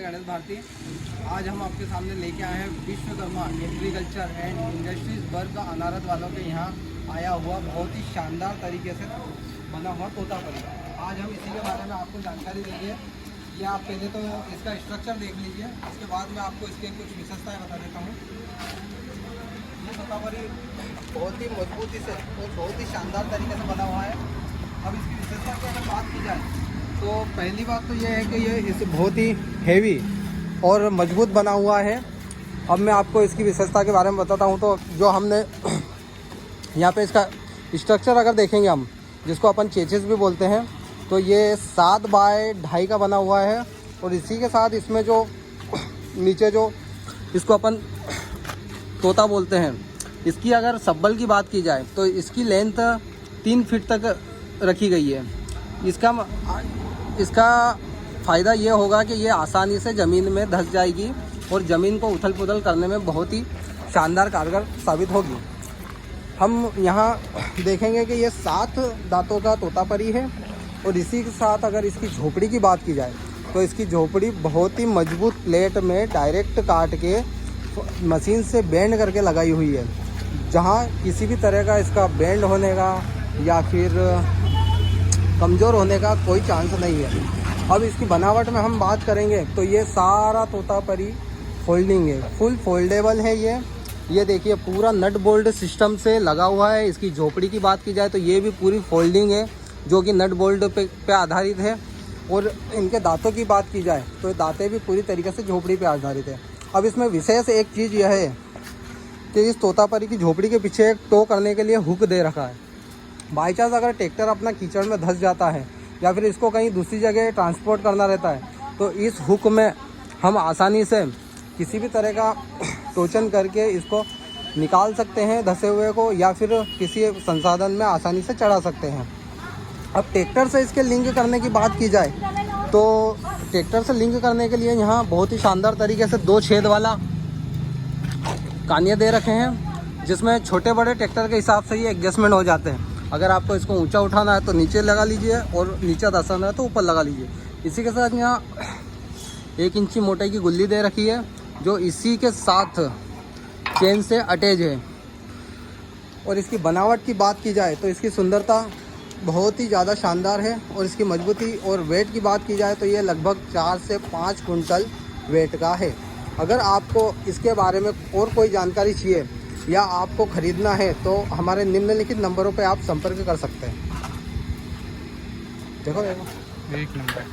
गणेश भारती। आज हम आपके सामने लेके आए हैं विश्वकर्मा एग्रीकल्चर एंड इंडस्ट्रीज वर्ग अनारत वालों के यहाँ आया हुआ बहुत ही शानदार तरीके से बना हुआ तोतापरी। आज हम इसी के बारे में आपको जानकारी देंगे। ये आप पहले तो इसका स्ट्रक्चर देख लीजिए, उसके बाद मैं आपको इसके कुछ विशेषताएँ बता देता हूँ। ये तोतापरी बहुत ही मजबूती से और बहुत ही शानदार तरीके से बना हुआ है। अब इसकी विशेषता की अगर बात की जाए तो पहली बात तो ये है कि ये इस बहुत ही हेवी और मजबूत बना हुआ है। अब मैं आपको इसकी विशेषता के बारे में बताता हूँ। तो जो हमने यहाँ पे इसका स्ट्रक्चर अगर देखेंगे हम, जिसको अपन चेचिस भी बोलते हैं, तो ये 7 बाय 2.5 का बना हुआ है। और इसी के साथ इसमें जो नीचे जो इसको अपन तोता बोलते हैं, इसकी अगर सब्बल की बात की जाए तो इसकी लेंथ 3 फीट तक रखी गई है। इसका फ़ायदा ये होगा कि ये आसानी से ज़मीन में धंस जाएगी और ज़मीन को उथल पुथल करने में बहुत ही शानदार कारगर साबित होगी। हम यहाँ देखेंगे कि ये 7 दांतों का तोतापरी है। और इसी के साथ अगर इसकी झोपड़ी की बात की जाए तो इसकी झोपड़ी बहुत ही मजबूत प्लेट में डायरेक्ट काट के मशीन से बेंड करके लगाई हुई है, जहाँ किसी भी तरह का इसका बेंड होने का या फिर कमज़ोर होने का कोई चांस नहीं है। अब इसकी बनावट में हम बात करेंगे तो ये सारा तोतापरी फोल्डिंग है, फुल फोल्डेबल है। ये देखिए पूरा नट बोल्ट सिस्टम से लगा हुआ है। इसकी झोपड़ी की बात की जाए तो ये भी पूरी फोल्डिंग है, जो कि नट बोल्ट पे आधारित है। और इनके दांतों की बात की जाए तो दांतें भी पूरी तरीके से झोपड़ी पे आधारित है। अब इसमें विशेष एक चीज़ यह है कि इस तोतापरी की झोपड़ी के पीछे एक टो करने के लिए हुक दे रखा है। बाई चांस अगर ट्रैक्टर अपना कीचड़ में धंस जाता है या फिर इसको कहीं दूसरी जगह ट्रांसपोर्ट करना रहता है, तो इस हुक में हम आसानी से किसी भी तरह का टोचन करके इसको निकाल सकते हैं धंसे हुए को, या फिर किसी संसाधन में आसानी से चढ़ा सकते हैं। अब ट्रैक्टर से इसके लिंक करने की बात की जाए तो ट्रैक्टर से लिंक करने के लिए यहाँ बहुत ही शानदार तरीके से 2 छेद वाला कानिया दे रखे हैं, जिसमें छोटे बड़े ट्रैक्टर के हिसाब से ये एडजस्टमेंट हो जाते हैं। अगर आपको इसको ऊंचा उठाना है तो नीचे लगा लीजिए और नीचा धंसाना है तो ऊपर लगा लीजिए। इसी के साथ यहाँ 1 इंची मोटाई की गुल्ली दे रखी है, जो इसी के साथ चेन से अटैच है। और इसकी बनावट की बात की जाए तो इसकी सुंदरता बहुत ही ज़्यादा शानदार है। और इसकी मजबूती और वेट की बात की जाए तो ये लगभग 4 से 5 कुंटल वेट का है। अगर आपको इसके बारे में और कोई जानकारी चाहिए या आपको ख़रीदना है तो हमारे निम्नलिखित नंबरों पे आप संपर्क कर सकते हैं। देखो 1 नंबर।